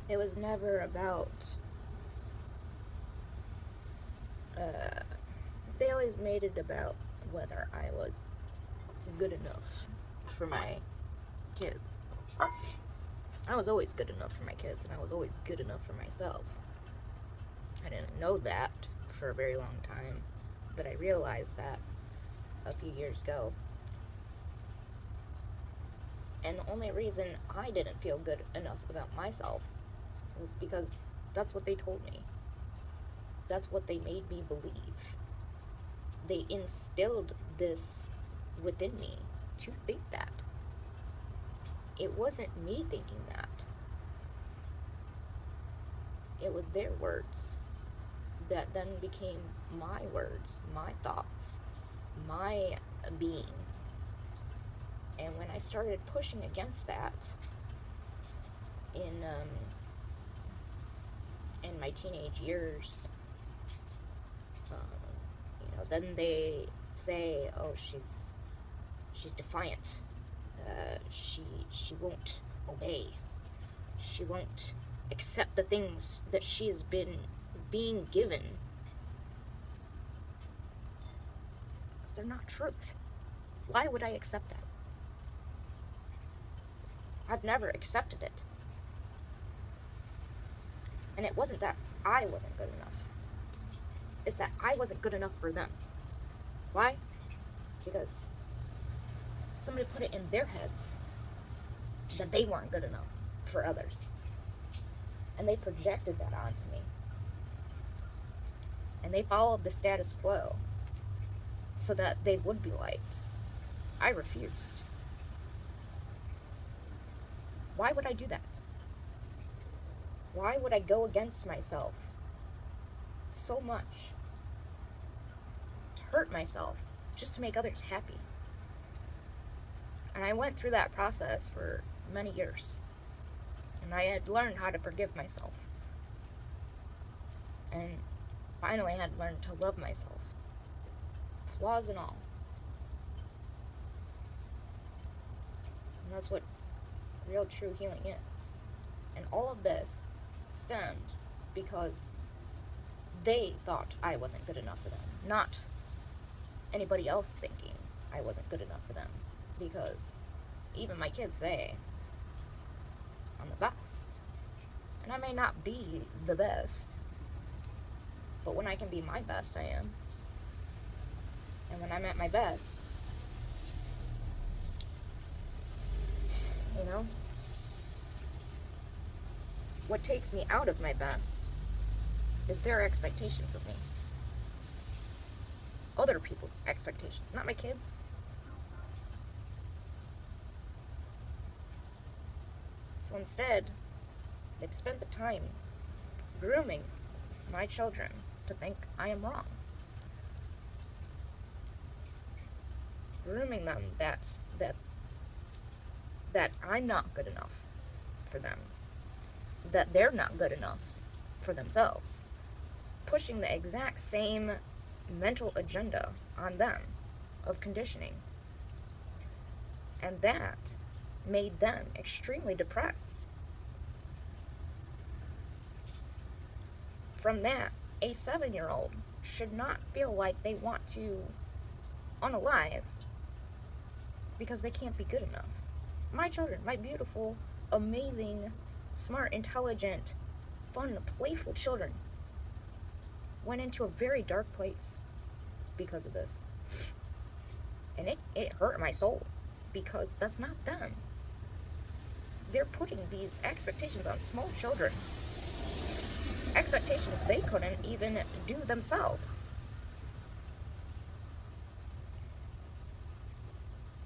It was never about, they always made it about whether I was good enough for my kids. I was always good enough for my kids, and I was always good enough for myself. I didn't know that for a very long time, but I realized that a few years ago. And the only reason I didn't feel good enough about myself was because that's what they told me. That's what they made me believe. They instilled this within me to think that. It wasn't me thinking that. It was their words that then became my words, my thoughts, my being. And when I started pushing against that in my teenage years, then they say, "Oh, she's defiant. She won't obey. She won't accept the things that she has been being given, because they're not truth. Why would I accept that? I've never accepted it. And it wasn't that I wasn't good enough. It's that I wasn't good enough for them. Why? Because somebody put it in their heads that they weren't good enough for others. And they projected that onto me. And they followed the status quo so that they would be liked. I refused. Why would I do that? Why would I go against myself so much to hurt myself just to make others happy? And I went through that process for many years. And I had learned how to forgive myself. And finally had learned to love myself, flaws and all. And that's what real true healing is. And all of this stemmed because they thought I wasn't good enough for them, not anybody else thinking I wasn't good enough for them. Because even my kids say I'm the best. And I may not be the best, but when I can be my best, I am. And when I'm at my best, what takes me out of my best is their expectations of me. Other people's expectations, not my kids. So instead, they've spent the time grooming my children to think I am wrong. Grooming them that I'm not good enough for them. That they're not good enough for themselves. Pushing the exact same mental agenda on them of conditioning. And that made them extremely depressed. From that, a 7-year-old should not feel like they want to unalive because they can't be good enough. My children, my beautiful, amazing, smart, intelligent, fun, playful children, went into a very dark place because of this. And it hurt my soul, because that's not them. They're putting these expectations on small children. Expectations they couldn't even do themselves.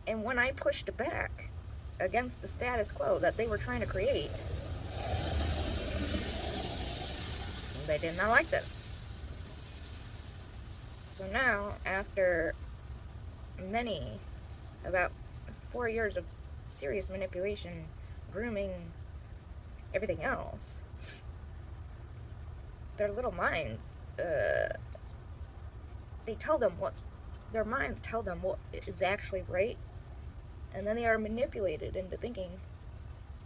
And when I pushed back against the status quo that they were trying to create, they did not like this. So now, after about 4 years of serious manipulation, grooming, everything else, their little minds, their minds tell them what is actually right, and then they are manipulated into thinking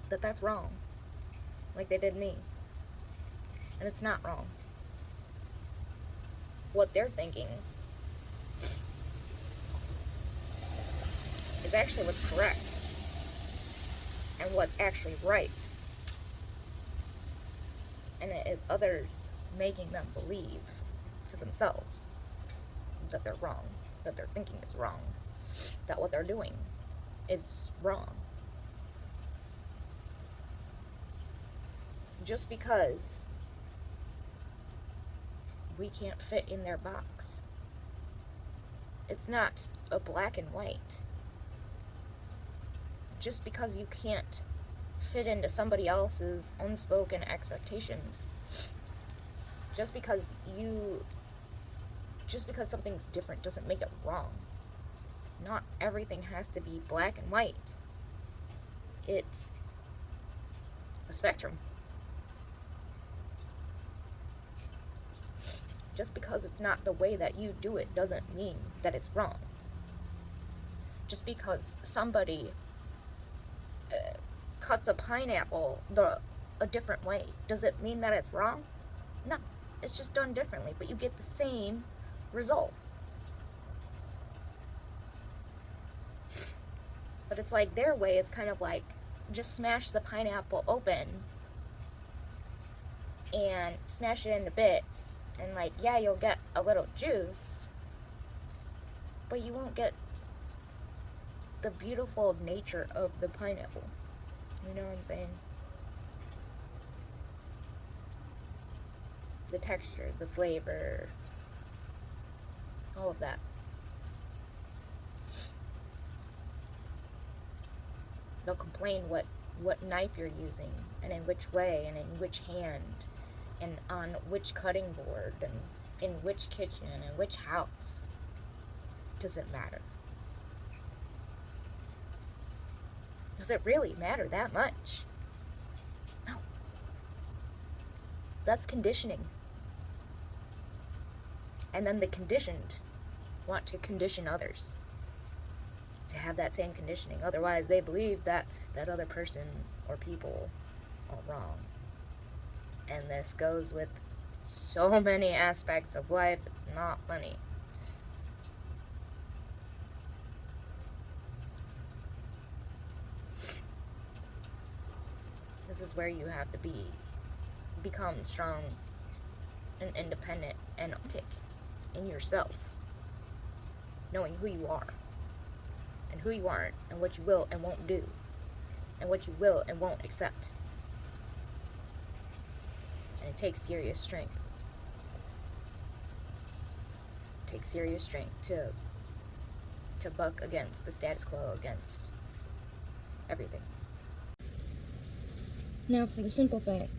that that's wrong. like they did me. And it's not wrong. What they're thinking is actually what's correct and what's actually right. And it is others making them believe to themselves that they're wrong, that their thinking is wrong, that what they're doing is wrong. Just because we can't fit in their box, it's not a black and white. Just because you can't fit into somebody else's unspoken expectations, just because something's different doesn't make it wrong. Not everything has to be black and white. It's a spectrum. Just because it's not the way that you do it doesn't mean that it's wrong. Just because somebody cuts a pineapple a different way, does it mean that it's wrong? No, it's just done differently, but you get the same result. But it's like their way is kind of like, just smash the pineapple open and smash it into bits, and like, yeah, you'll get a little juice, but you won't get the beautiful nature of the pineapple. You know what I'm saying? The texture, the flavor, all of that. They'll complain what knife you're using, and in which way, and in which hand, and on which cutting board, and in which kitchen, and which house. Does it matter? Does it really matter that much? No. That's conditioning. And then the conditioned want to condition others to have that same conditioning. Otherwise, they believe that that other person or people are wrong. And this goes with so many aspects of life, it's not funny. This is where you have to become strong and independent and authentic in yourself, knowing who you are and who you aren't, and what you will and won't do, and what you will and won't accept. And it takes serious strength. It takes serious strength to buck against the status quo, against everything. Now, for the simple fact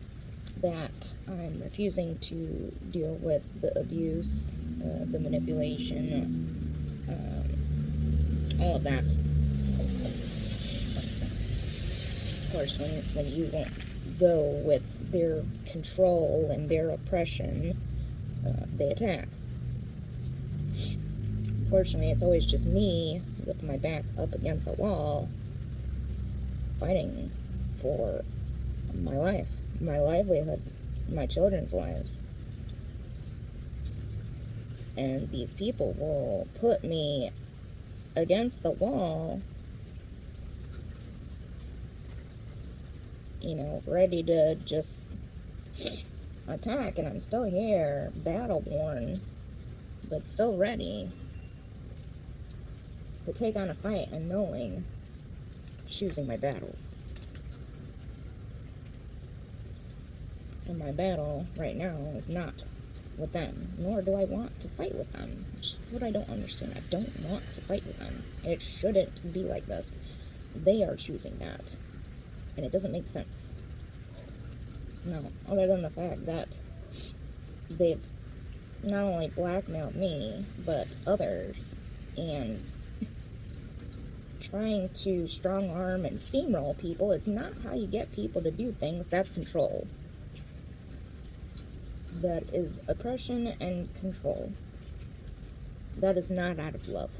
that I'm refusing to deal with the abuse, the manipulation, all of that. Of course, when you won't go with their control and their oppression, they attack. Fortunately, it's always just me with my back up against a wall, fighting for my life, my livelihood, my children's lives. And these people will put me against the wall, ready to just attack, and I'm still here, battle-worn, but still ready to take on a fight and knowing, choosing my battles. And my battle right now is not with them, nor do I want to fight with them. Which is what I don't understand. I don't want to fight with them. It shouldn't be like this. They are choosing that, and it doesn't make sense. No, other than the fact that they've not only blackmailed me, but others, and trying to strong arm and steamroll people is not how you get people to do things. That's control. That is oppression and control. That is not out of love.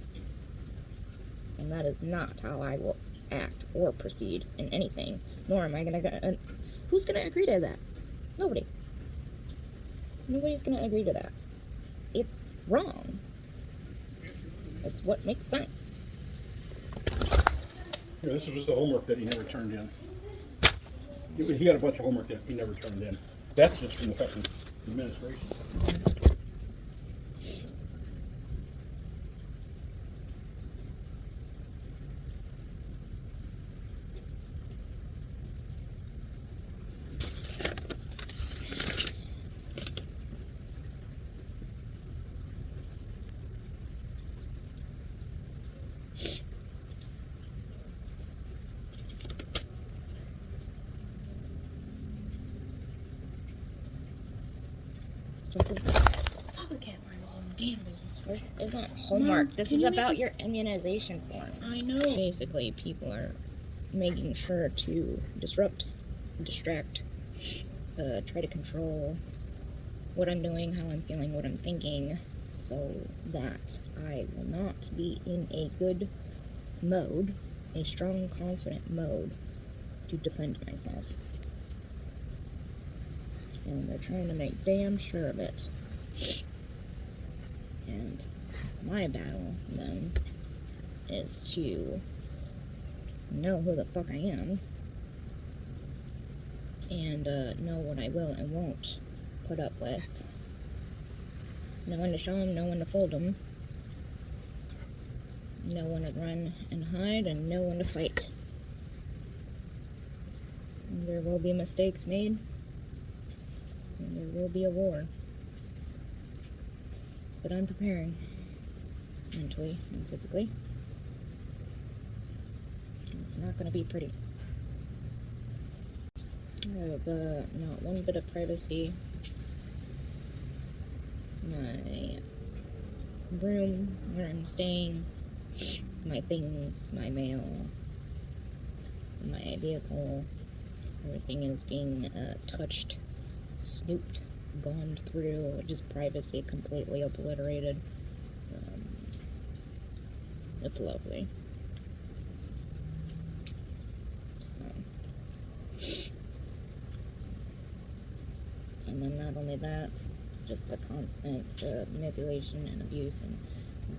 And that is not how I will act or proceed in anything. Nor am I going to... Who's gonna agree to that? Nobody. Nobody's gonna agree to that. It's wrong. It's what makes sense. Yeah, this was the homework that he never turned in. He had a bunch of homework that he never turned in. That's just from the fucking administration. This is Probably can't mind my own damn business. This isn't homework. Mom, This can is you make about it- your immunization forms. I know. Basically, people are making sure to disrupt, distract, try to control what I'm doing, how I'm feeling, what I'm thinking, so that I will not be in a good mode, a strong, confident mode to defend myself. And they're trying to make damn sure of it. And my battle, then, is to know who the fuck I am, and know what I will and won't put up with. Know when to show them, know when to fold them, know when to run and hide, and know when to fight. And there will be mistakes made, and there will be a war. But I'm preparing, mentally and physically. It's not going to be pretty. I have not one bit of privacy. My room where I'm staying, my things, my mail, my vehicle, everything is being touched, snooped, gone through, just privacy completely obliterated. It's lovely. So, and then not only that, just the constant manipulation and abuse and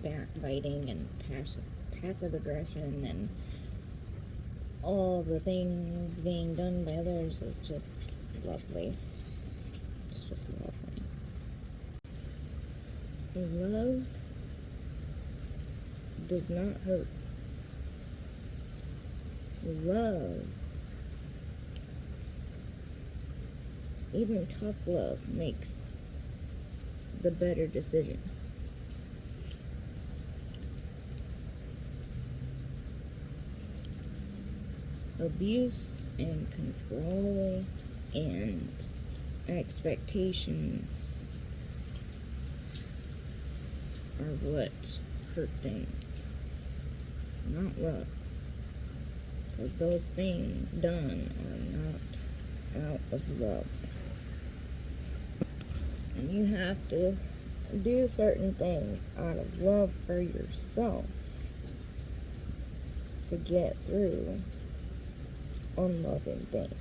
backbiting and passive aggression and all the things being done by others is just lovely. It's just lovely. Love does not hurt. Love, even tough love, makes the better decision. Abuse and control and expectations are what hurt things, not love. Because those things done are not out of love. And you have to do certain things out of love for yourself to get through unloving things.